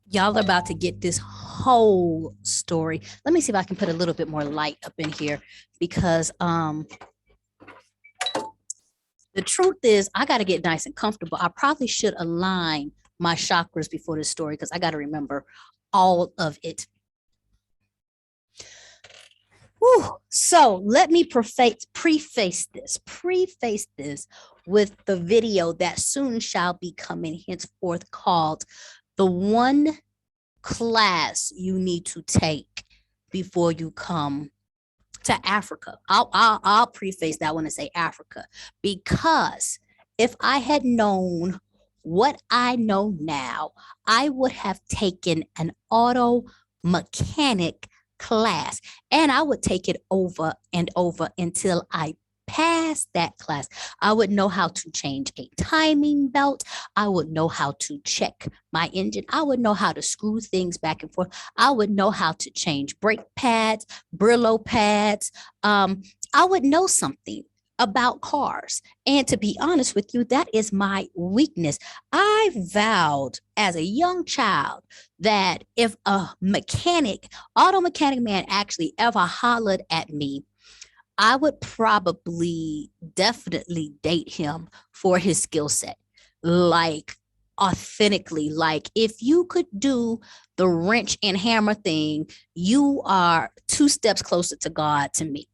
Y'all are about to get this whole story. Let me see if I can put a little bit more light up in here because the truth is I got to get nice and comfortable. I probably should align my chakras before this story because I got to remember all of it. Whew. So let me preface this with the video that soon shall be coming henceforth called The One Class You Need to Take Before You Come to Africa. I'll preface that one and say Africa, because if I had known what I know now, I would have taken an auto mechanic class, and I would take it over and over until I passed that class. I would know how to change a timing belt. I would know how to check my engine. I would know how to screw things back and forth. I would know how to change brake pads, Brillo pads. I would know something about cars. And to be honest with you, that is my weakness. I vowed as a young child that if a auto mechanic man actually ever hollered at me, I would probably definitely date him for his skill set. Like, authentically, like if you could do the wrench and hammer thing, you are two steps closer to God to me,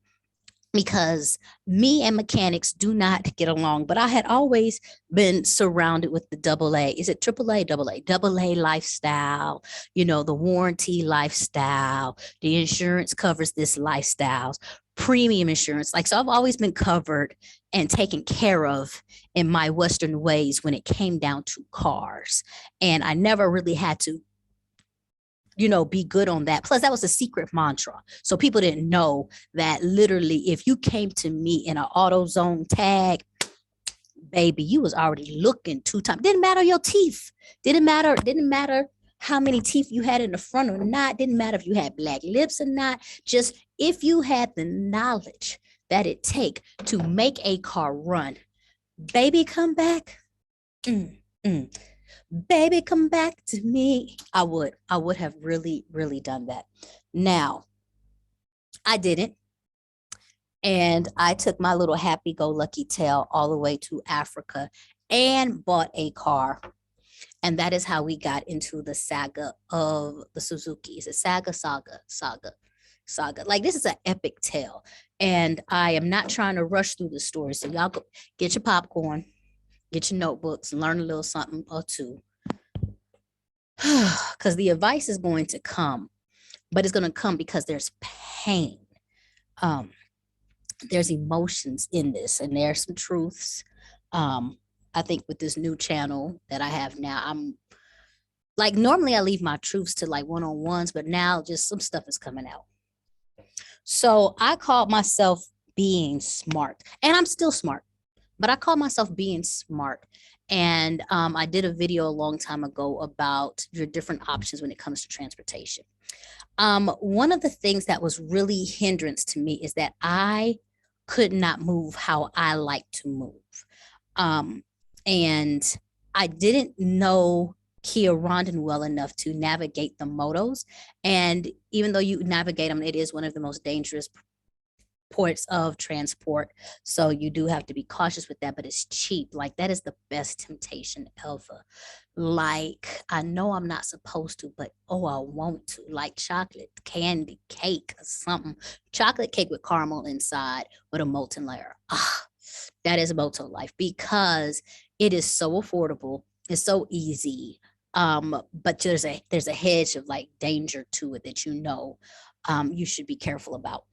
because me and mechanics do not get along. But I had always been surrounded with the double A. Is it triple A, double A lifestyle? You know, the warranty lifestyle. The insurance covers this lifestyle, premium insurance. Like, so I've always been covered and taken care of in my Western ways when it came down to cars. And I never really had to be good on that. Plus, that was a secret mantra. So people didn't know that literally if you came to me in an AutoZone tag, baby, you was already looking 2 times. Didn't matter your teeth. Didn't matter how many teeth you had in the front or not. Didn't matter if you had black lips or not. Just if you had the knowledge that it take to make a car run, baby, come back. Mm, mm. Baby, come back to me. I would have really, really done that. Now, I didn't. And I took my little happy go lucky tail all the way to Africa and bought a car. And that is how we got into the saga of the Suzuki. It's a saga. Like, this is an epic tale. And I am not trying to rush through the story. So y'all go get your popcorn, get your notebooks, and learn a little something or two. Because the advice is going to come, but it's going to come because there's pain. Um, there's emotions in this, and there's some truths. I think with this new channel that I have now, I'm like, normally I leave my truths to like one-on-ones, but now just some stuff is coming out. So I called myself being smart, and I'm still smart, but I call myself being smart. And I did a video a long time ago about your different options when it comes to transportation. One of the things that was really hindrance to me is that I could not move how I like to move. Um, and I didn't know Kia Rondon well enough to navigate the motos. And even though you navigate them, it is one of the most dangerous ports of transport. So you do have to be cautious with that, but it's cheap. Like, that is the best temptation ever. Like, I know I'm not supposed to, but oh, I want to. Like chocolate candy cake or something. Chocolate cake with caramel inside with a molten layer. Ah, that is moto life, because it is so affordable. It's so easy. But there's a hedge of like danger to it that you should be careful about.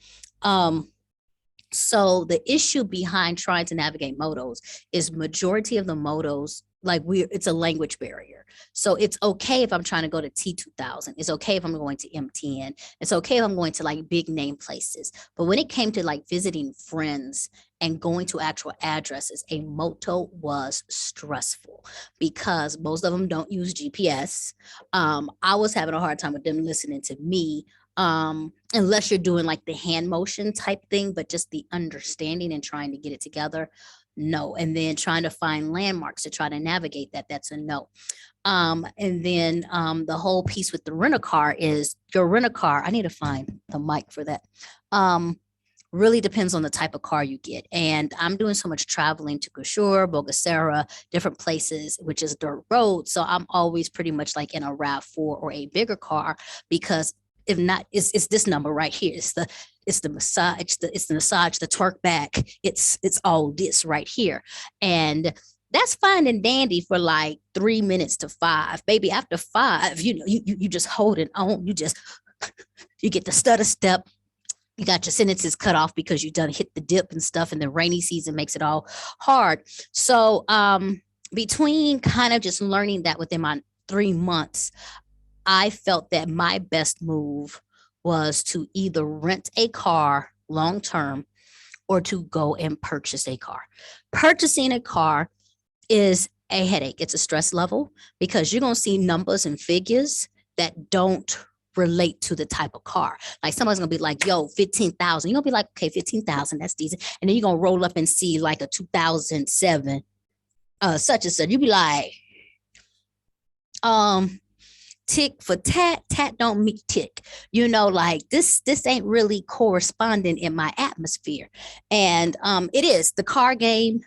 So the issue behind trying to navigate motos is majority of the motos, like, it's a language barrier. So it's okay if I'm trying to go to T2000. It's okay if I'm going to MTN. It's okay if I'm going to like big name places. But when it came to like visiting friends and going to actual addresses, a moto was stressful because most of them don't use GPS. I was having a hard time with them listening to me, unless you're doing like the hand motion type thing, but just the understanding and trying to get it together. no. And then trying to find landmarks to try to navigate that, that's a no. And then the whole piece with the rent-a-car is your rent-a-car. I need to find the mic for that. Really depends on the type of car you get. And I'm doing so much traveling to Gashur, Bogasera, different places, which is dirt road. So I'm always pretty much like in a RAV4 or a bigger car, because if not, it's this number right here. It's the massage, the torque back. It's all this right here. And that's fine and dandy for like 3 minutes to 5. Baby, after 5, you just hold it on. You get the stutter step. You got your sentences cut off because you done hit the dip and stuff, and the rainy season makes it all hard. So between kind of just learning that within my 3 months, I felt that my best move was to either rent a car long term or to go and purchase a car. Purchasing a car is a headache. It's a stress level because you're going to see numbers and figures that don't relate to the type of car. Like someone's going to be like, yo, 15,000. You're going to be like, okay, 15,000, that's decent. And then you're going to roll up and see like a 2007 such and such. You'll be like, tick for tat, tat don't meet tick. Like this ain't really corresponding in my atmosphere. And it is. The car game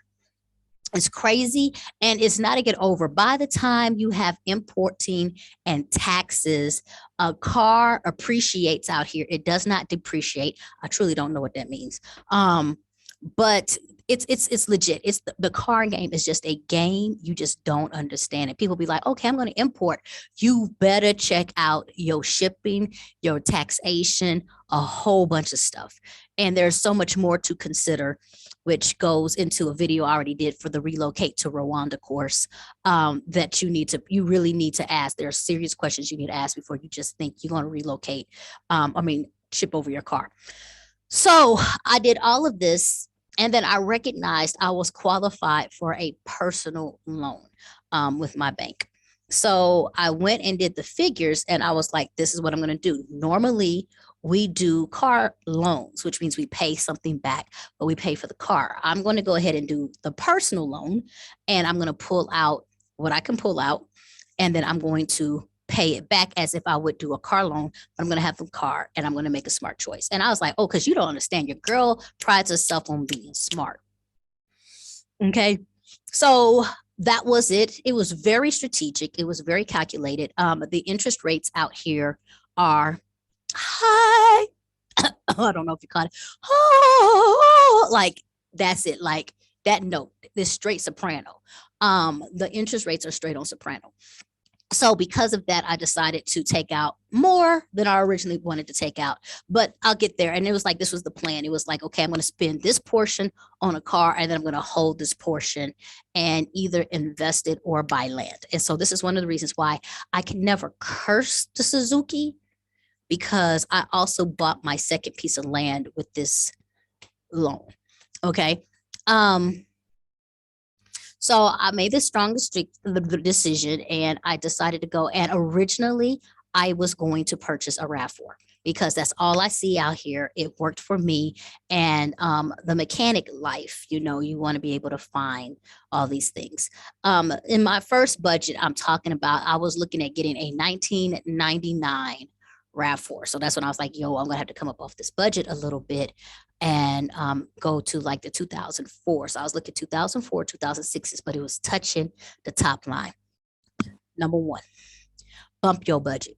is crazy, and it's not to get over. By the time you have importing and taxes, a car appreciates out here. It does not depreciate. I truly don't know what that means. But it's legit. It's the car game is just a game. You just don't understand it. People be like, okay, I'm going to import. You better check out your shipping, your taxation, a whole bunch of stuff. And there's so much more to consider, which goes into a video I already did for the Relocate to Rwanda course, that you really need to ask. There are serious questions you need to ask before you just think you're going to relocate. Ship over your car. So I did all of this, and then I recognized I was qualified for a personal loan with my bank. So I went and did the figures, and I was like, this is what I'm going to do. Normally, we do car loans, which means we pay something back, but we pay for the car. I'm going to go ahead and do the personal loan, and I'm going to pull out what I can pull out, and then I'm going to pay it back as if I would do a car loan. I'm going to have the car, and I'm going to make a smart choice. And I was like, oh, because you don't understand. Your girl prides herself on being smart. Okay. So that was it. It was very strategic. It was very calculated. The interest rates out here are high. I don't know if you caught it. Oh, like that's it. Like that note, this straight soprano. The interest rates are straight on soprano. So because of that, I decided to take out more than I originally wanted to take out, but I'll get there. And it was like, this was the plan. It was like, okay, I'm going to spend this portion on a car, and then I'm going to hold this portion and either invest it or buy land. And so this is one of the reasons why I can never curse the Suzuki, because I also bought my second piece of land with this loan. Okay. So I made the strongest decision, and I decided to go. And originally, I was going to purchase a RAV4 because that's all I see out here. It worked for me. And the mechanic life, you want to be able to find all these things. In my first budget, I'm talking about, I was looking at getting a 1999 RAV4. So that's when I was like, yo, I'm going to have to come up off this budget a little bit and go to like the 2004. So I was looking at 2004, 2006s, but it was touching the top line. Number one, bump your budget.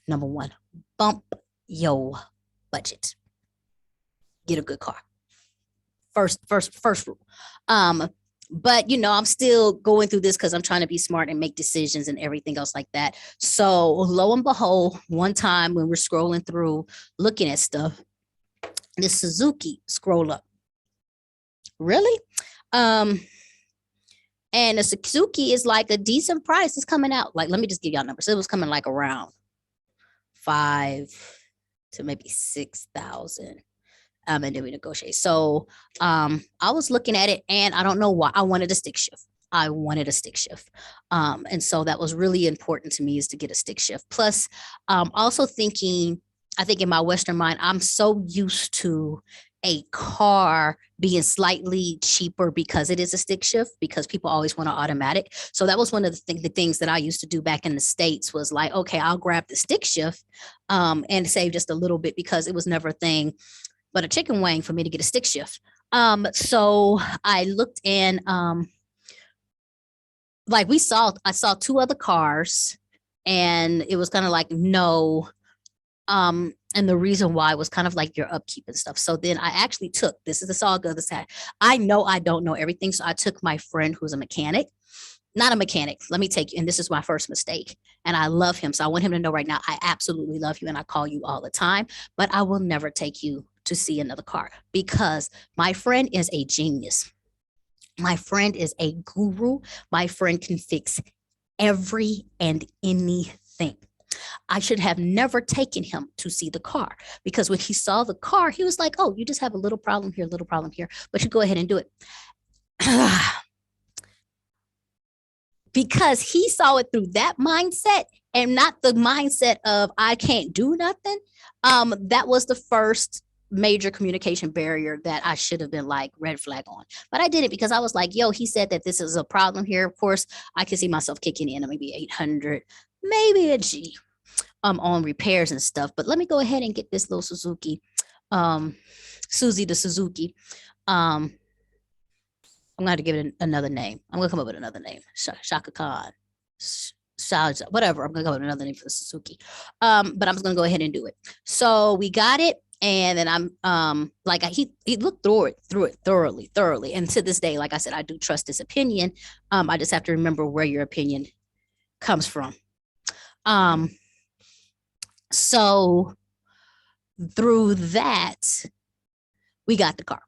Number one, bump your budget. Get a good car. First rule. But I'm still going through this because I'm trying to be smart and make decisions and everything else like that. So lo and behold, one time when we're scrolling through, looking at stuff, the Suzuki scroll up. Really? And the Suzuki is like a decent price. It's coming out. Like, let me just give y'all numbers. It was coming like around 5 to maybe 6,000. And then we negotiate. So I was looking at it, and I don't know why. I wanted a stick shift. And so that was really important to me, is to get a stick shift. Plus, also thinking, I think in my Western mind, I'm so used to a car being slightly cheaper because it is a stick shift, because people always want an automatic. So that was one of the things that I used to do back in the States, was like, okay, I'll grab the stick shift and save just a little bit, because it was never a thing but a chicken wing for me to get a stick shift. So I looked in, like I saw two other cars, and it was kind of like, no. And the reason why was kind of like your upkeep and stuff. So then I actually took, this is the Saga, this hat. I know I don't know everything. So I took my friend who's a mechanic, not a mechanic. Let me take you. And this is my first mistake. And I love him. So I want him to know right now, I absolutely love you. And I call you all the time, but I will never take you to see another car, because my friend is a genius. My friend is a guru. My friend can fix every and anything. I should have never taken him to see the car, because when he saw the car, he was like, oh, you just have a little problem here, but you go ahead and do it. Because he saw it through that mindset and not the mindset of I can't do nothing. That was the first major communication barrier that I should have been like red flag on. But I did it because I was like, yo, he said that this is a problem here. Of course, I could see myself kicking in maybe 800, maybe a G on repairs and stuff. But let me go ahead and get this little Suzuki, Susie the Suzuki. I'm going to give it another name. I'm going to come up with another name. Shaka Khan. Whatever. I'm going to come up with another name for the Suzuki. But I'm just going to go ahead and do it. So we got it. And then I'm like, he looked through it thoroughly. And to this day, like I said, I do trust his opinion. I just have to remember where your opinion comes from. So through that, we got the car.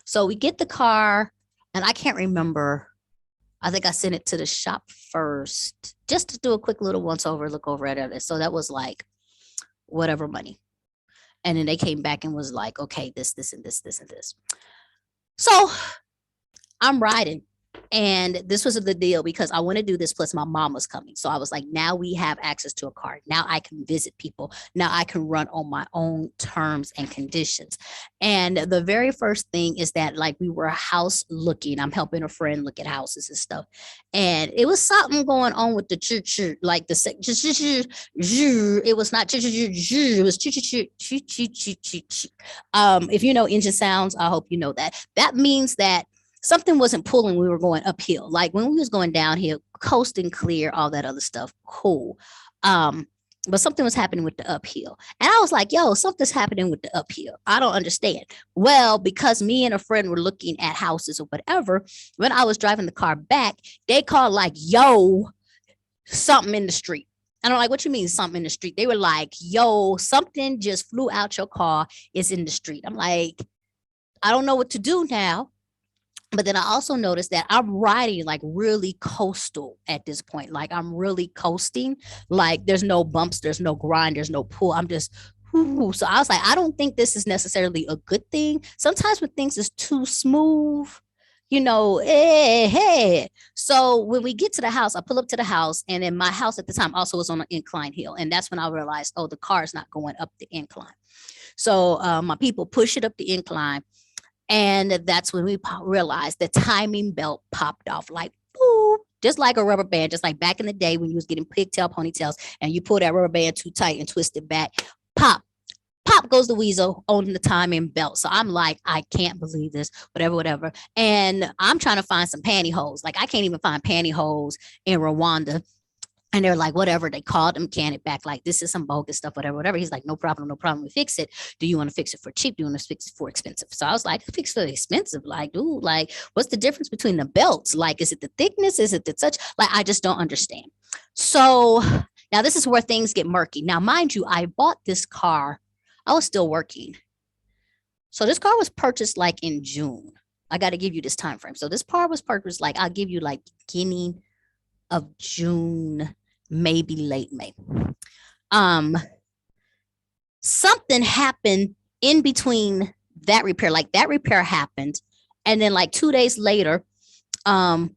So we get the car, and I can't remember. I think I sent it to the shop first just to do a quick little once over, look over at it. So that was like whatever money. And then they came back and was like, okay, this, and this, and this. So I'm riding. And this was the deal, because I want to do this. Plus my mom was coming. So I was like, now we have access to a car. Now I can visit people. Now I can run on my own terms and conditions. And the very first thing is that, like, we were house looking. I'm helping a friend look at houses and stuff. And it was something going on with the like the, it was not, it was, if you know engine sounds, I hope you know that. That means that something wasn't pulling when we were going uphill. Like when we was going downhill, coasting clear, all that other stuff, cool. But something was happening with the uphill. And I was like, yo, something's happening with the uphill. I don't understand. Well, because me and a friend were looking at houses or whatever, when I was driving the car back, they called like, yo, something in the street. And I'm like, what you mean something in the street? They were like, yo, something just flew out your car. It's in the street. I'm like, I don't know what to do now. But then I also noticed that I'm riding like really coastal at this point. Like I'm really coasting. Like there's no bumps, there's no grind, there's no pull. I'm just, whoo. So I was like, I don't think this is necessarily a good thing. Sometimes when things is too smooth, you know, hey. So when we get to the house, I pull up to the house, and then my house at the time also was on an incline hill. And that's when I realized, oh, the car is not going up the incline. So my people push it up the incline. And that's when we realized the timing belt popped off, like, boop, just like a rubber band, just like back in the day when you was getting pigtail ponytails and you pull that rubber band too tight and twist it back, pop goes the weasel on the timing belt. So I'm like, I can't believe this, whatever. And I'm trying to find some pantyhose. Like I can't even find pantyhose in Rwanda. And they're like, whatever. They called the mechanic back, like, this is some bogus stuff, whatever. He's like, no problem. We fix it. Do you want to fix it for cheap? Do you want to fix it for expensive? So I was like, fix for expensive. Like, dude, like, what's the difference between the belts? Like, is it the thickness? Is it the touch? Like, I just don't understand. So now this is where things get murky. Now, mind you, I bought this car. I was still working. So this car was purchased like in June. I got to give you this time frame. So this car was purchased like, I'll give you like beginning of June, maybe late May. Something happened in between that repair. Like that repair happened, and then like 2 days later, I'm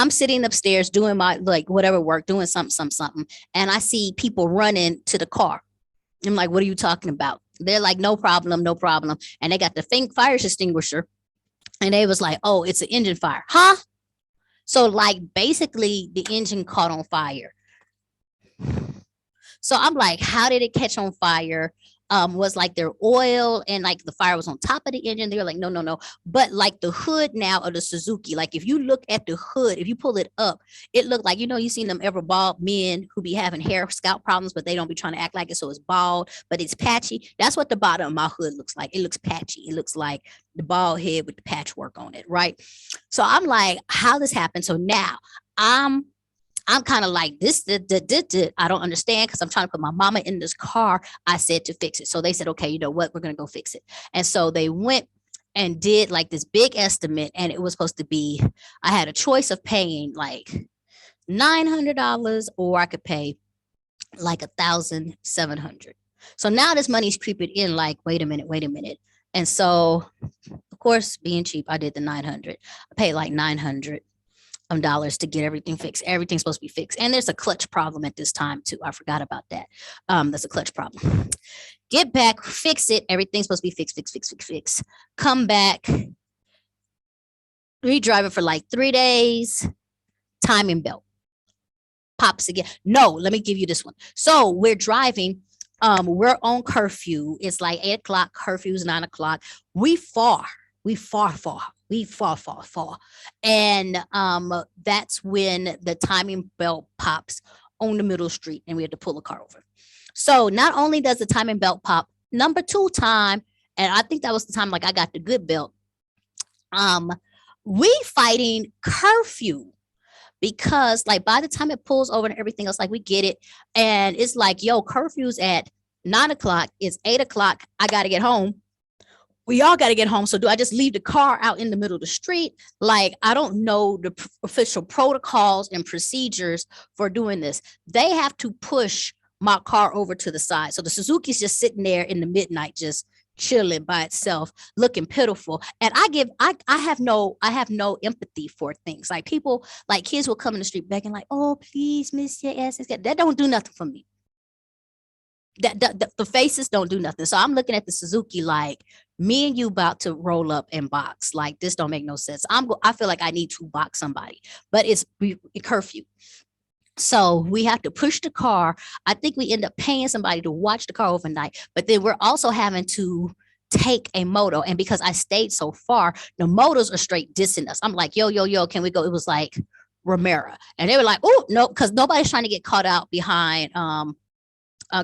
sitting upstairs doing my like whatever work, doing something, and I see people running to the car. I'm like, what are you talking about? They're like, no problem, no problem. And they got the fire extinguisher, and they was like, oh, it's an engine fire. Huh? So like basically the engine caught on fire. So I'm like, how did it catch on fire? Was like their oil and like the fire was on top of the engine. They were like, no, no, no. But like the hood now of the Suzuki, like if you look at the hood, if you pull it up, it looked like, you seen them ever bald men who be having hair scalp problems, but they don't be trying to act like it. So it's bald, but it's patchy. That's what the bottom of my hood looks like. It looks patchy. It looks like the bald head with the patchwork on it. Right. So I'm like, how this happened? So now I'm kind of like this. I don't understand because I'm trying to put my mama in this car. I said to fix it. So they said, okay, you know what? We're going to go fix it. And so they went and did like this big estimate. And it was supposed to be, I had a choice of paying like $900 or I could pay like 1,700. So now this money's creeping in like, wait a minute. And so, of course, being cheap, I did the 900. I paid like 900 dollars to get everything fixed. Everything's supposed to be fixed. And there's a clutch problem at this time too. I forgot about that. There's a clutch problem. Get back, fix it. Everything's supposed to be fixed. Come back, redrive it for like 3 days. Timing belt pops again. No, let me give you this one. So we're driving. We're on curfew. It's like 8 o'clock. Curfew is 9 o'clock. We far. And that's when the timing belt pops on the middle street and we had to pull the car over. So not only does the timing belt pop, number 2 time, and I think that was the time like I got the good belt. We fighting curfew because like by the time it pulls over and everything else, like we get it. And it's like, yo, curfew's at 9 o'clock. It's 8 o'clock. I got to get home. We all got to get home. So do I just leave the car out in the middle of the street? Like, I don't know the official protocols and procedures for doing this. They have to push my car over to the side. So the Suzuki's just sitting there in the midnight, just chilling by itself, looking pitiful. And I have no empathy for things. Like people, like kids will come in the street begging like, oh, please, miss your ass. That don't do nothing for me. The faces don't do nothing. So I'm looking at the Suzuki like, me and you about to roll up and box. Like this don't make no sense. I feel like I need to box somebody, but it's curfew. So we have to push the car. I think we end up paying somebody to watch the car overnight, but then we're also having to take a moto. And because I stayed so far, the motos are straight dissing us. I'm like, yo, can we go? It was like Romero. And they were like, oh, no, because nobody's trying to get caught out behind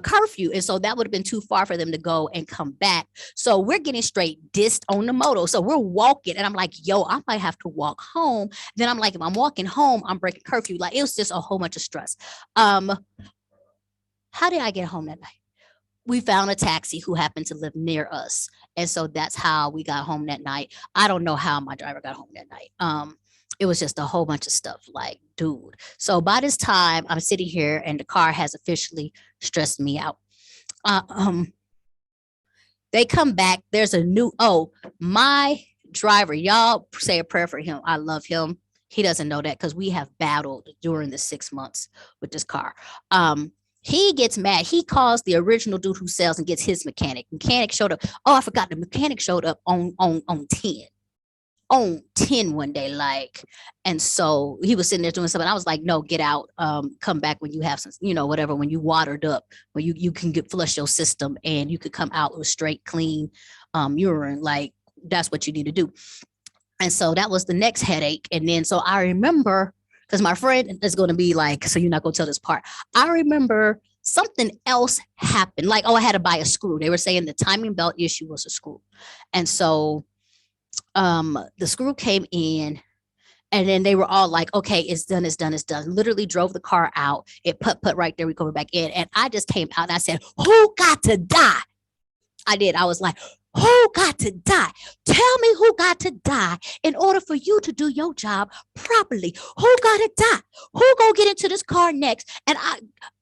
curfew. And so that would have been too far for them to go and come back. So we're getting straight dissed on the moto. So we're walking and I'm like, yo, I might have to walk home. Then I'm like, if I'm walking home, I'm breaking curfew. Like it was just a whole bunch of stress. How did I get home that night? We found a taxi who happened to live near us. And so that's how we got home that night. I don't know how my driver got home that night. It was just a whole bunch of stuff like, dude. So by this time I'm sitting here and the car has officially stressed me out. They come back. There's a new, my driver, y'all say a prayer for him. I love him. He doesn't know that because we have battled during the 6 months with this car. He gets mad. He calls the original dude who sells and gets his mechanic. Mechanic showed up. Oh, I forgot the mechanic showed up on 10. On 10 one day, like, and so he was sitting there doing something. I was like, no, get out, come back when you have some, whatever, when you watered up, when you can flush your system and you could come out with straight, clean urine. Like, that's what you need to do. And so that was the next headache. And then, so I remember, because my friend is going to be like, so you're not going to tell this part. I remember something else happened. Like, oh, I had to buy a screw. They were saying the timing belt issue was a screw. And so the screw came in and then they were all like, okay, it's done. Literally drove the car out. It put right there. We go back in. And I just came out and I said, who got to die? I did. I was like, who got to die? Tell me who got to die in order for you to do your job properly. Who got to die? Who gonna get into this car next? And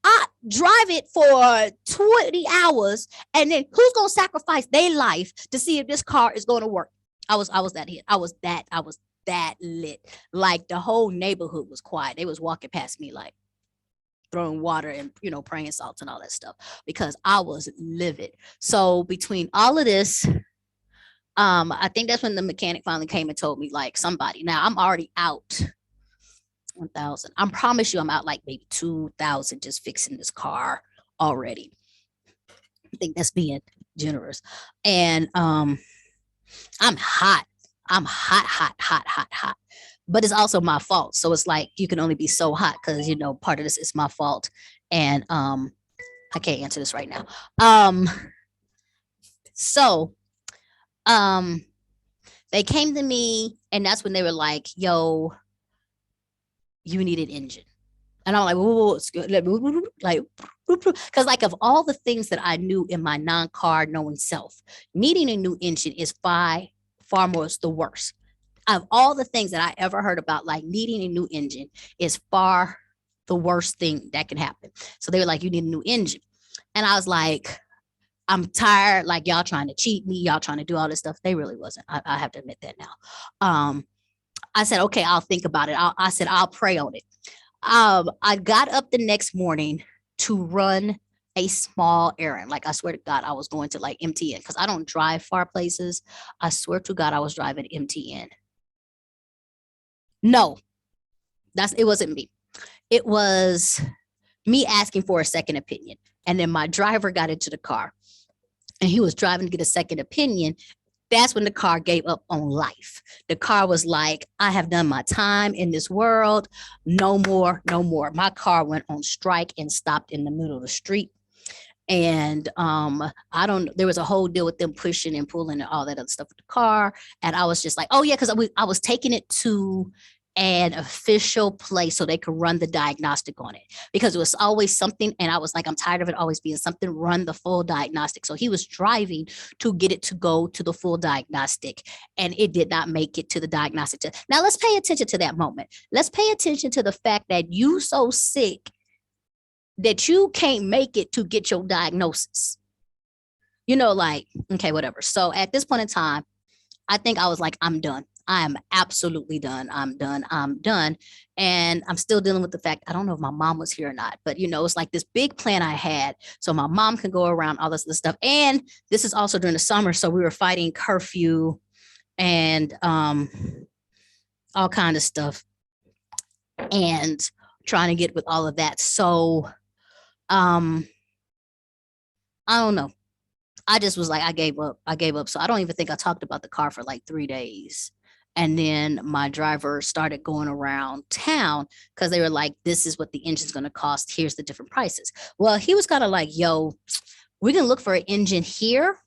I drive it for 20 hours. And then who's gonna sacrifice their life to see if this car is going to work? I was that hit. I was that lit. Like the whole neighborhood was quiet. They was walking past me like, throwing water and, praying salts and all that stuff because I was livid. So between all of this, I think that's when the mechanic finally came and told me, like, somebody, now I'm already out 1,000. I promise you I'm out like maybe 2,000 just fixing this car already. I think that's being generous. And I'm hot. I'm hot, hot, hot, hot, hot. But it's also my fault. So it's like you can only be so hot because part of this is my fault. And I can't answer this right now. So they came to me, and that's when they were like, yo, you need an engine. And I'm like, whoa, like, because like of all the things that I knew in my non-car knowing self, needing a new engine is far more the worst. Of all the things that I ever heard about, like needing a new engine is far the worst thing that can happen. So they were like, you need a new engine. And I was like, I'm tired. Like, y'all trying to cheat me. Y'all trying to do all this stuff. They really wasn't. I have to admit that now. I said, okay, I'll think about it. I said, I'll pray on it. I got up the next morning to run a small errand. Like, I swear to God, I was going to like MTN because I don't drive far places. I swear to God, I was driving MTN. No, it wasn't me. It was me asking for a second opinion. And then my driver got into the car and he was driving to get a second opinion. That's when the car gave up on life. The car was like, I have done my time in this world. No more, no more. My car went on strike and stopped in the middle of the street. And there was a whole deal with them pushing and pulling and all that other stuff with the car. And I was just like, oh yeah, because I was taking it to an official place so they could run the diagnostic on it because it was always something. And I was like, I'm tired of it always being something, run the full diagnostic. So he was driving to get it to go to the full diagnostic and it did not make it to the diagnostic. Now let's pay attention to that moment. Let's pay attention to the fact that you so sick that you can't make it to get your diagnosis. Like, okay, whatever. So at this point in time, I think I was like, I'm done. I am absolutely done. I'm done. And I'm still dealing with the fact, I don't know if my mom was here or not, but it's like this big plan I had. So my mom can go around all this stuff. And this is also during the summer. So we were fighting curfew and all kind of stuff and trying to get with all of that. So I don't know. I just was like, I gave up. So I don't even think I talked about the car for like 3 days. And then my driver started going around town because they were like, this is what the engine's going to cost. Here's the different prices. Well, he was kind of like, yo, we can look for an engine here.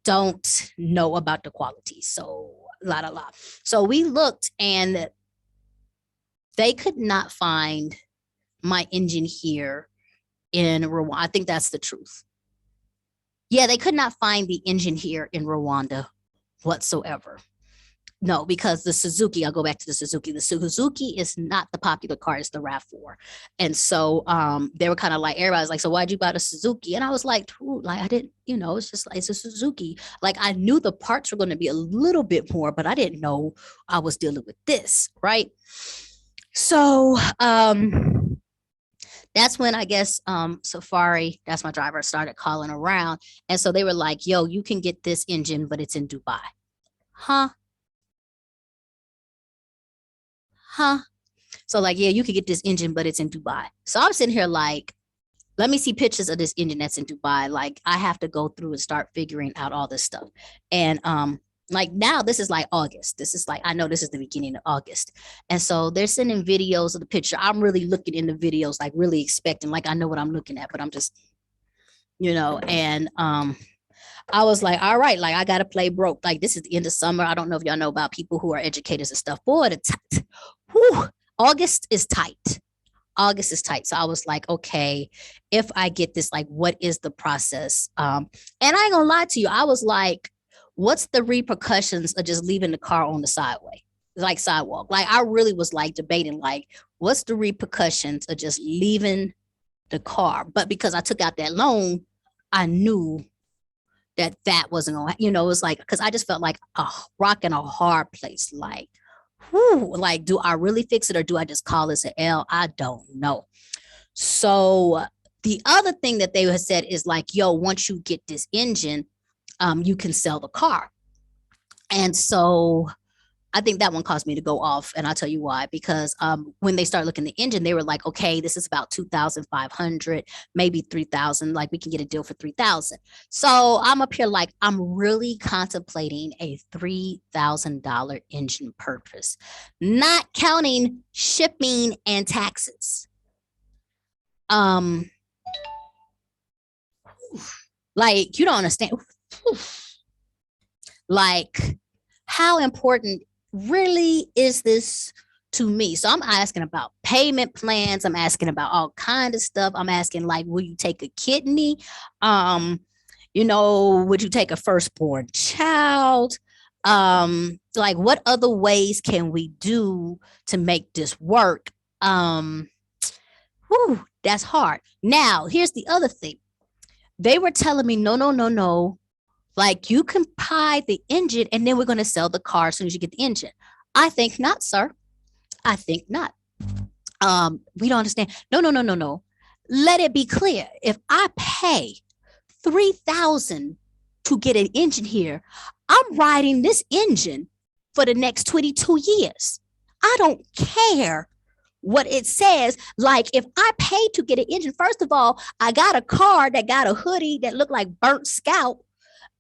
Don't know about the quality. So la. So we looked and they could not find my engine here in Rwanda. I think that's the truth. Yeah, they could not find the engine here in Rwanda whatsoever. No, because the Suzuki, I'll go back to the Suzuki. The Suzuki is not the popular car, it's the RAV4. And so they were kind of like, everybody's like, so why'd you buy the Suzuki? And I was like, like, I didn't, it's just like, it's a Suzuki. Like, I knew the parts were going to be a little bit more, but I didn't know I was dealing with this, right? So that's when I guess Safari, that's my driver, started calling around. And so they were like, yo, you can get this engine, but it's in Dubai. Huh? So like, yeah, you could get this engine, but it's in Dubai. So I'm sitting here like, let me see pictures of this engine that's in Dubai. Like, I have to go through and start figuring out all this stuff. And like now this is like August. This is like, I know this is the beginning of August. And so they're sending videos of the picture. I'm really looking in the videos, like really expecting, like I know what I'm looking at, but I'm just, and I was like, all right, like I got to play broke. Like this is the end of summer. I don't know if y'all know about people who are educators and stuff. Boy, August is tight. August is tight. So I was like, okay, if I get this, like, what is the process? And I ain't gonna lie to you. I was like, what's the repercussions of just leaving the car on the sidewalk? Like I really was like debating, like, what's the repercussions of just leaving the car? But because I took out that loan, I knew that wasn't going to, it was like, because I just felt like a rock in a hard place. Like, whew, like, do I really fix it or do I just call this an L? I don't know. So the other thing that they had said is like, yo, once you get this engine, you can sell the car. And so I think that one caused me to go off, and I'll tell you why. Because when they start looking at the engine, they were like, "Okay, this is about 2,500, maybe 3,000. Like we can get a deal for 3,000." So I'm up here like I'm really contemplating a $3,000 engine purchase, not counting shipping and taxes. Like you don't understand. Like how important really is this to me? So I'm asking about payment plans. I'm asking about all kind of stuff. I'm asking like, will you take a kidney? Would you take a firstborn child? Like what other ways can we do to make this work? That's hard. Now, here's the other thing. They were telling me, no, no, no, no. Like you can buy the engine and then we're going to sell the car as soon as you get the engine. I think not, sir. I think not. We don't understand. No, no, no, no, no. Let it be clear. If I pay 3,000 to get an engine here, I'm riding this engine for the next 22 years. I don't care what it says. Like if I paid to get an engine, first of all, I got a car that got a hoodie that looked like burnt scalp.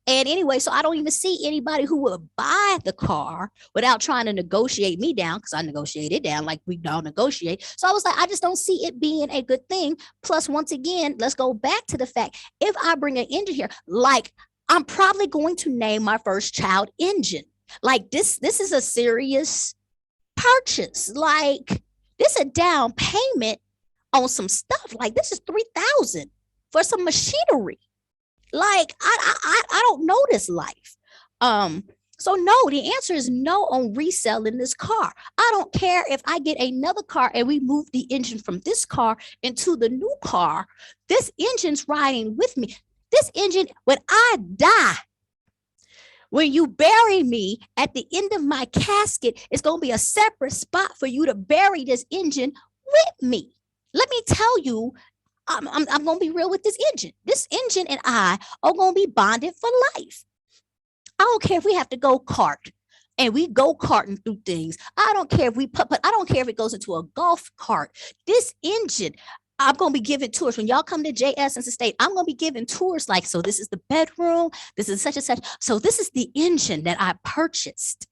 And anyway, so I don't even see anybody who would buy the car without trying to negotiate me down, because I negotiated down like we don't negotiate. So I was like, I just don't see it being a good thing. Plus, once again, let's go back to the fact, if I bring an engine here, like I'm probably going to name my first child engine. Like this is a serious purchase. Like this is a down payment on some stuff. Like this is 3,000 for some machinery. Like I don't know this life. So no, the answer is no on reselling this car. I don't care if I get another car and we move the engine from this car into the new car. This engine's riding with me. This engine, when I die, when you bury me at the end of my casket, it's going to be a separate spot for you to bury this engine with me. Let me tell you, I'm going to be real with this engine. This engine and I are going to be bonded for life. I don't care if we have to go kart and we go karting through things. I don't care if but I don't care if it goes into a golf cart. This engine, I'm going to be giving tours. When y'all come to JS and State, I'm going to be giving tours like, so this is the bedroom. This is such and such. So this is the engine that I purchased.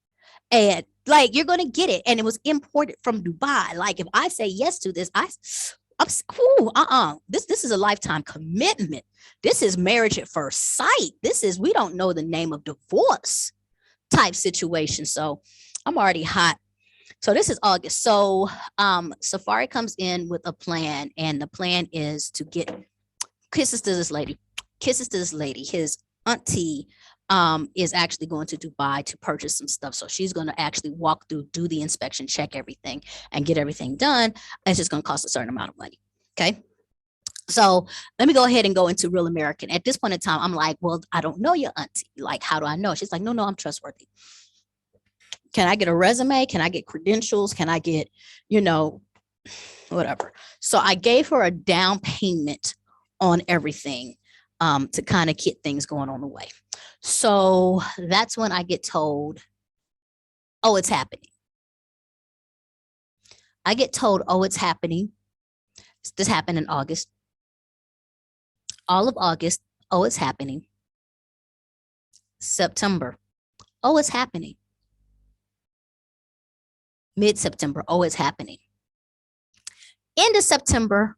And like, you're going to get it. And it was imported from Dubai. Like if I say yes to this, this is a lifetime commitment. This is marriage at first sight. We don't know the name of divorce type situation. So I'm already hot. So this is August. So Safari comes in with a plan, and the plan is to get kisses to this lady. His auntie is actually going to Dubai to purchase some stuff. So she's going to actually walk through, do the inspection, check everything, and get everything done. It's just going to cost a certain amount of money. Okay. So let me go ahead and go into Real American. At this point in time, I'm like, well, I don't know your auntie. Like, how do I know? She's like, no, I'm trustworthy. Can I get a resume? Can I get credentials? Can I get, whatever. So I gave her a down payment on everything to kind of get things going on the way. So that's when I get told, oh, it's happening. I get told, oh, it's happening. This happened in August. All of August, oh, it's happening. September, oh, it's happening. Mid-September, oh, it's happening. End of September,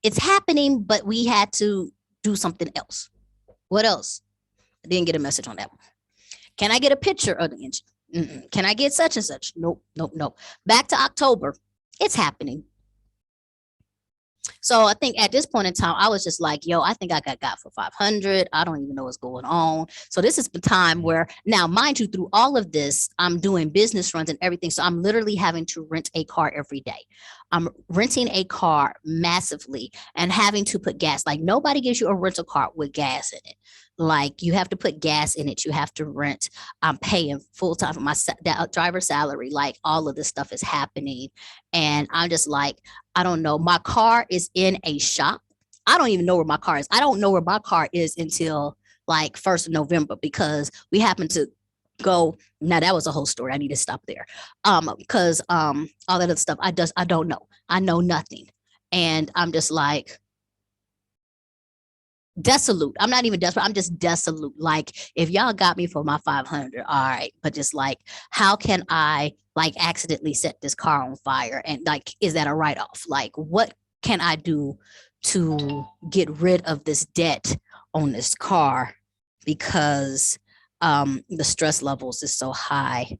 it's happening, but we had to do something else. What else? I didn't get a message on that one. Can I get a picture of the engine? Mm-mm. Can I get such and such? Nope. Back to October, it's happening. So I think at this point in time, I was just like, yo, I think I got for 500. I don't even know what's going on. So this is the time where, now, mind you, through all of this, I'm doing business runs and everything. So I'm literally having to rent a car every day. I'm renting a car massively and having to put gas. Like nobody gives you a rental car with gas in it. Like you have to put gas in it. You have to rent. I'm paying full time for my driver salary. Like all of this stuff is happening. And I'm just like, I don't know. My car is in a shop. I don't even know where my car is. I don't know where my car is until like 1st of November because we happen to go. Now that was a whole story. I need to stop there. Because all that other stuff I don't know. I know nothing. And I'm just like, desolate. I'm not even desperate. I'm just desolate. Like if y'all got me for my 500, all right. But just like, how can I like accidentally set this car on fire? And like, is that a write off? Like, what can I do to get rid of this debt on this car? Because the stress levels is so high.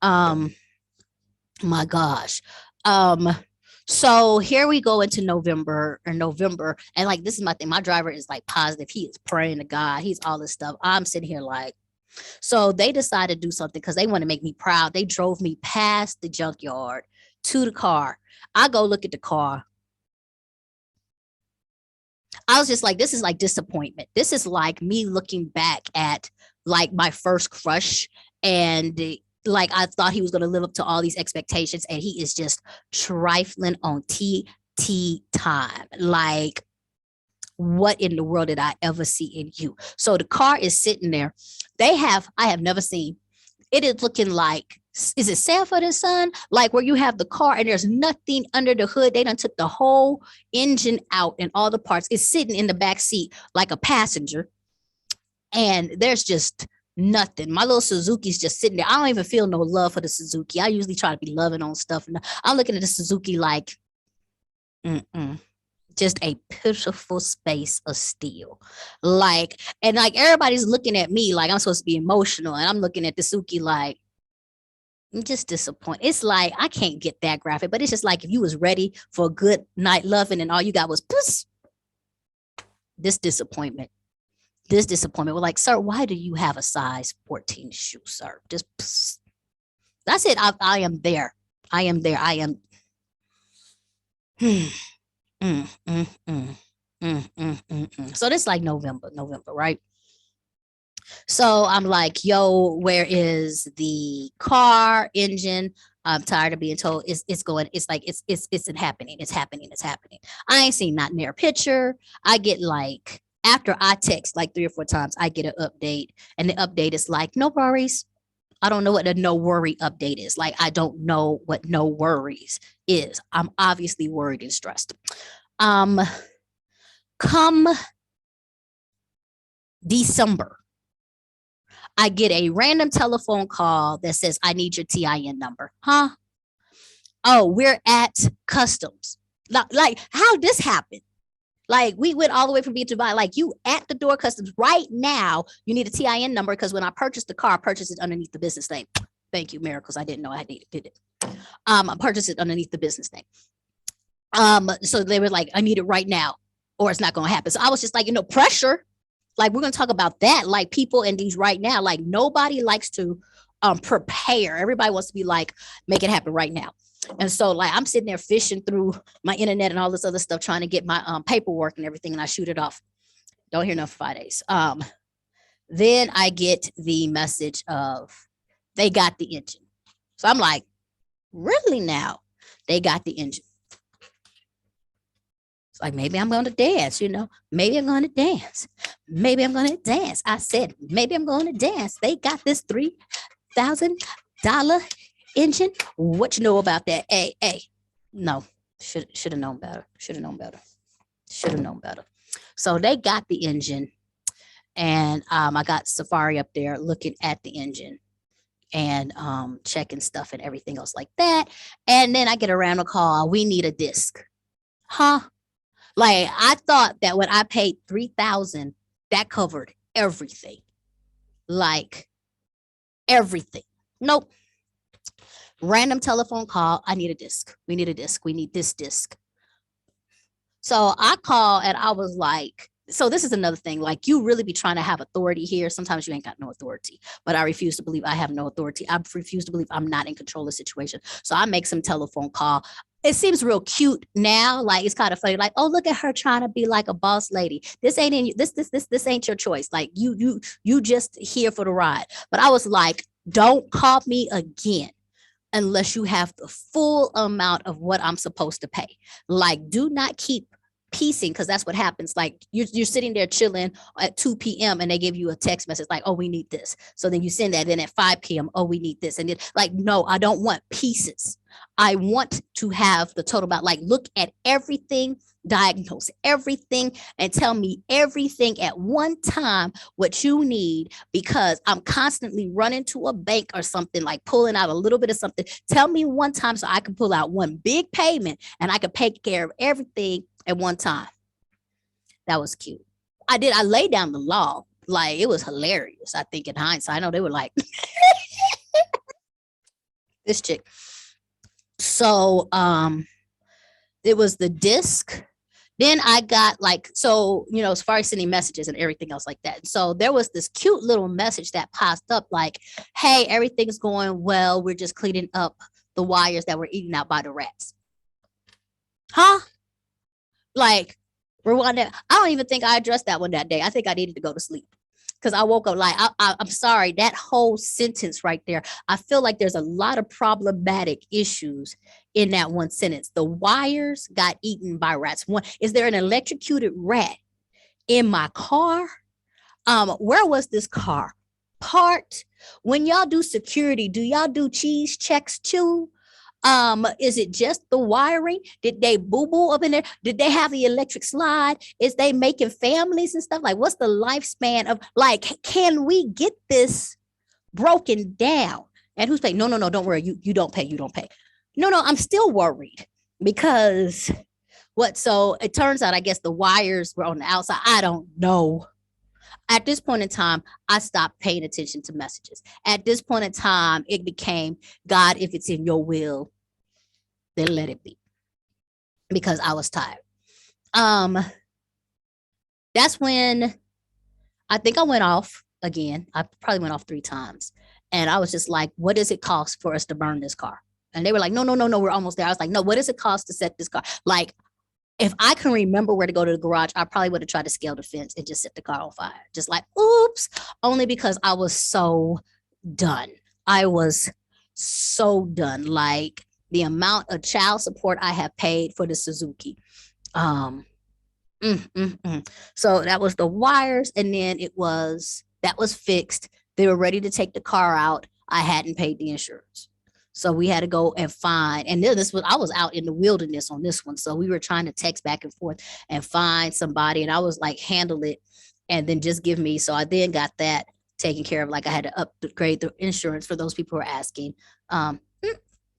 My gosh. So here we go into November, and like this is my thing. My driver is like positive. He is praying to God. He's all this stuff. I'm sitting here like, so they decided to do something because they want to make me proud. They drove me past the junkyard to the car. I go look at the car. I was just like, this is like disappointment. This is like me looking back at like my first crush and like I thought he was going to live up to all these expectations and he is just trifling on TT time. Like, what in the world did I ever see in you? So the car is sitting there. I have never seen. It is looking like, is it Sanford and Son? Like where you have the car and there's nothing under the hood. They done took the whole engine out and all the parts. It's sitting in the back seat like a passenger. And there's just nothing. My little Suzuki's just sitting there. I don't even feel no love for the Suzuki. I usually try to be loving on stuff. And I'm looking at the Suzuki like, just a pitiful space of steel. Like, and like everybody's looking at me like I'm supposed to be emotional. And I'm looking at the Suzuki like, I'm just disappointed. It's like, I can't get that graphic, but it's just like if you was ready for a good night loving and all you got was this disappointment. This disappointment. We're like, sir, why do you have a size 14 shoe, sir? Just that's it. I am there. I am there. I am. So this is like November, right? So I'm like, yo, where is the car engine? I'm tired of being told it's going, it's like it's happening. It's happening. I ain't seen not near picture. I get like after I text like 3 or 4 times, I get an update, and the update is like, no worries. I don't know what the no worry update is. Like, I don't know what no worries is. I'm obviously worried and stressed. Come December, I get a random telephone call that says, I need your TIN number. Huh? Oh, we're at customs. Like, how this happened? Like, we went all the way from B to Dubai. Like, you at the door customs right now. You need a TIN number because when I purchased the car, I purchased it underneath the business name. Thank you, Miracles. I didn't know I needed it. I purchased it underneath the business name. So they were like, I need it right now, or it's not going to happen. So I was just like, pressure. Like, we're going to talk about that. Like, people in these right now, like nobody likes to prepare. Everybody wants to be like, make it happen right now. And so like I'm sitting there fishing through my internet and all this other stuff, trying to get my paperwork and everything, and I shoot it off. Don't hear enough for 5 days. Then I get the message of they got the engine. So I'm like, really now? They got the engine. It's like, maybe I'm going to dance, maybe I'm going to dance. Maybe I'm going to dance. I said, maybe I'm going to dance. They got this $3,000 engine. What you know about that? Hey, no, should have known better. So they got the engine, and I got Safari up there looking at the engine and checking stuff and everything else like that. And then I get a random call. We need a disc. Huh? Like, I thought that when I paid $3,000, that covered everything. Like, everything. Nope. Random telephone call. I need a disc. We need a disc. We need this disc. So I call and I was like, so this is another thing. Like, you really be trying to have authority here. Sometimes you ain't got no authority, but I refuse to believe I have no authority. I refuse to believe I'm not in control of the situation. So I make some telephone call. it seems real cute now. Like it's kind of funny. Like, oh, look at her trying to be like a boss lady. This ain't in this ain't your choice. Like you just here for the ride. But I was like, don't call me again unless you have the full amount of what I'm supposed to pay. Like, do not keep piecing, because that's what happens. Like you're sitting there chilling at 2 p.m. and they give you a text message like, oh, we need this. So then you send that. Then at 5 p.m., oh, we need this. And then like, no, I don't want pieces. I want to have the total amount. Like, look at everything, diagnose everything, and tell me everything at one time what you need, because I'm constantly running to a bank or something, like pulling out a little bit of something. Tell me one time so I can pull out one big payment and I can pay care of everything at one time. That was cute. I laid down the law. Like, it was hilarious. I think in hindsight, I know they were like, this chick. So it was the disc. Then I got like, so, you know, as far as sending messages and everything else like that. So there was this cute little message that popped up like, hey, everything's going well. We're just cleaning up the wires that were eaten out by the rats. Huh? Like, rewind that. I don't even think I addressed that one that day. I think I needed to go to sleep because I woke up like, I'm sorry, that whole sentence right there. I feel like there's a lot of problematic issues in that one sentence. The wires got eaten by rats. One, is there an electrocuted rat in my car? Where was this car parked? When y'all do security, do y'all do cheese checks too? Is it just the wiring? Did they boo-boo up in there? Did they have the electric slide? Is they making families and stuff? Like, what's the lifespan of, like, can we get this broken down? And who's paying? No, don't worry. You don't pay. You don't pay. No, I'm still worried because what? So it turns out, I guess the wires were on the outside. I don't know. At this point in time, I stopped paying attention to messages. At this point in time, it became, God, if it's in your will, then let it be, because I was tired. That's when I think I went off again. I probably went off 3 times. And I was just like, what does it cost for us to burn this car? And they were like, no, we're almost there. I was like, no, what does it cost to set this car? Like, if I can remember where to go to the garage, I probably would have tried to scale the fence and just set the car on fire. Just like, oops, only because I was so done. I was so done. Like, the amount of child support I have paid for the Suzuki. So that was the wires, and then that was fixed. They were ready to take the car out. I hadn't paid the insurance. So we had to go and find, and then I was out in the wilderness on this one. So we were trying to text back and forth and find somebody. And I was like, handle it and then just give me. So I then got that taken care of. Like, I had to upgrade the insurance for those people who are asking.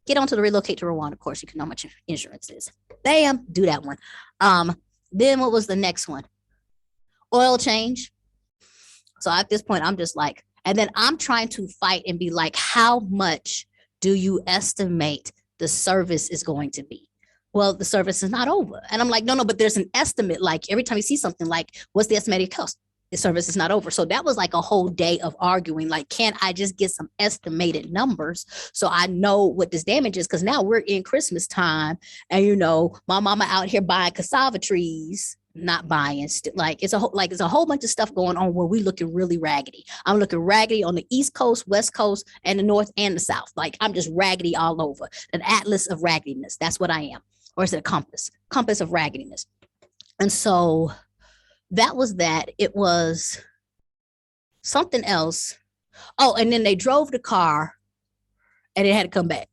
Get on to the relocate to Rwanda. Of course, you can know how much insurance is. Bam, do that one. Then what was the next one? Oil change. So at this point, I'm just like, and then I'm trying to fight and be like, how much do you estimate the service is going to be? Well, the service is not over. And I'm like, no, but there's an estimate. Like, every time you see something, like, what's the estimated cost? The service is not over. So that was like a whole day of arguing. Like, can't I just get some estimated numbers so I know what this damage is? Because now we're in Christmas time, and you know, my mama out here buying cassava trees. Not buying, like it's a whole bunch of stuff going on where we looking really raggedy. I'm looking raggedy on the East Coast, West Coast, and the North and the South. Like, I'm just raggedy all over. An atlas of raggediness. That's what I am. Or is it a compass? Compass of raggediness. And so that was that. It was something else. Oh, and then they drove the car and it had to come back.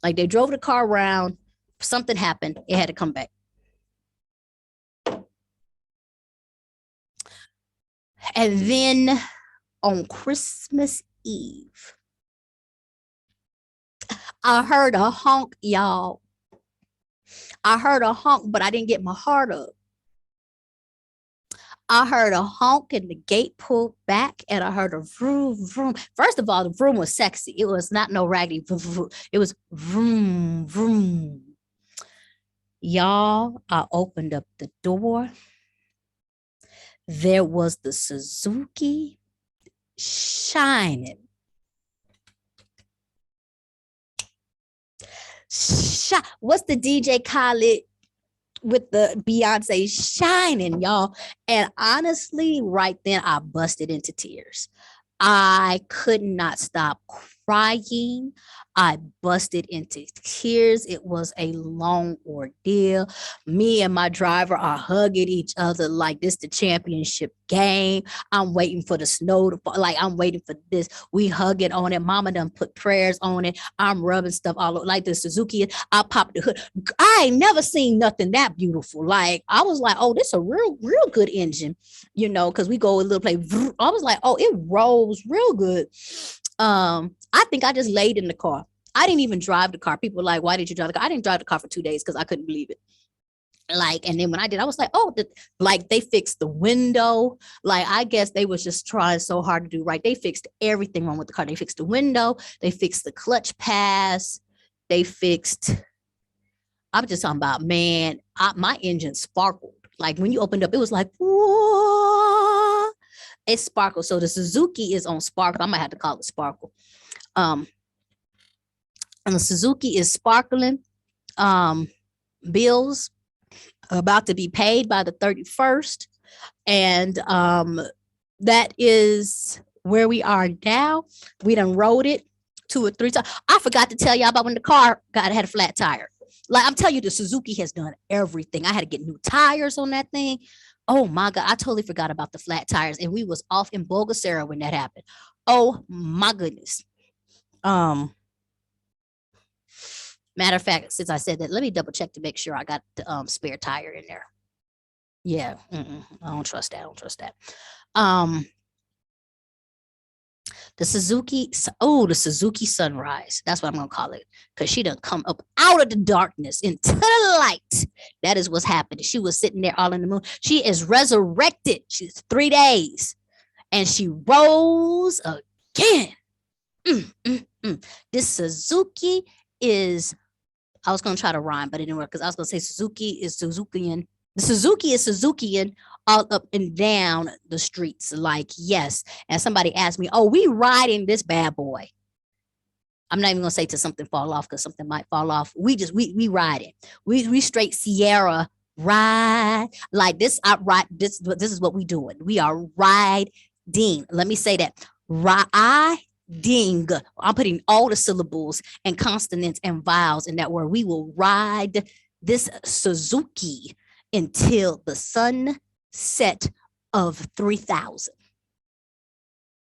Like, they drove the car around. Something happened. It had to come back. And then on Christmas Eve, I heard a honk, y'all. I heard a honk, but I didn't get my heart up. I heard a honk and the gate pulled back, and I heard a vroom, vroom. First of all, the vroom was sexy. It was not no raggedy vroom, vroom. It was vroom, vroom. Y'all, I opened up the door. There was the Suzuki shining What's the DJ Khaled with the Beyonce shining, y'all? And honestly, right then I busted into tears. I could not stop crying. I busted into tears. It was a long ordeal. Me and my driver are hugging each other like this the championship game. I'm waiting for the snow to fall. Like I'm waiting for this. We hugging on it. Mama done put prayers on it. I'm rubbing stuff all over like the Suzuki. I popped the hood. I ain't never seen nothing that beautiful. Like I was like, oh, this is a real good engine, you know, because we go a little play. I was like, oh, it rolls real good. I think I just laid in the car. I didn't even drive the car. People were like, why did you drive the car? I didn't drive the car for 2 days because I couldn't believe it. Like, and then when I did, I was like, oh, like they fixed the window. Like, I guess they was just trying so hard to do right. They fixed everything wrong with the car. They fixed the window. They fixed the clutch pass. They fixed, I'm just talking about, man, my engine sparkled. Like when you opened up, it was like, whoa, it sparkled. So the Suzuki is on sparkle. I might have to call it sparkle. And the Suzuki is sparkling. Bills about to be paid by the 31st. And that is where we are now. We done rode it 2 or 3 times. I forgot to tell y'all about when the car had a flat tire. Like I'm telling you, the Suzuki has done everything. I had to get new tires on that thing. Oh my God, I totally forgot about the flat tires. And we was off in Bulgasera when that happened. Oh my goodness. Matter of fact, since I said that, let me double check to make sure I got the spare tire in there. Yeah, I don't trust that. I don't trust that. The Suzuki, the Suzuki Sunrise. That's what I'm gonna call it, because she done come up out of the darkness into the light. That is what's happening. She was sitting there all in the moon. She is resurrected. She's 3 days, and she rose again. This Suzuki is, I was going to try to rhyme, but it didn't work because I was going to say Suzuki is Suzukian. The Suzuki is Suzukian all up and down the streets. Like, yes. And somebody asked me, oh, we riding this bad boy. I'm not even going to say till something fall off because something might fall off. We ride it. We straight Sierra ride. Like this, this is what we doing. We are riding. Let me say that. Ding. I'm putting all the syllables and consonants and vowels in that word. We will ride this Suzuki until the sunset of 3000.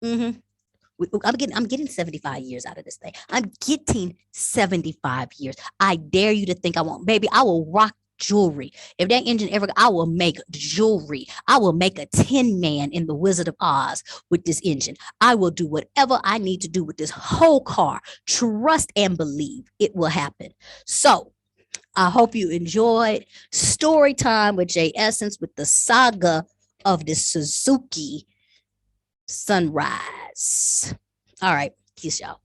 I'm getting 75 years out of this thing. I'm getting 75 years. I dare you to think I won't. Baby, I will rock jewelry. If that engine ever, I will make jewelry. I will make a Tin Man in the Wizard of Oz with this engine. I will do whatever I need to do with this whole car. Trust and believe it will happen. So I hope you enjoyed story time with J Essence with the saga of the Suzuki Sunrise. All right, peace, y'all.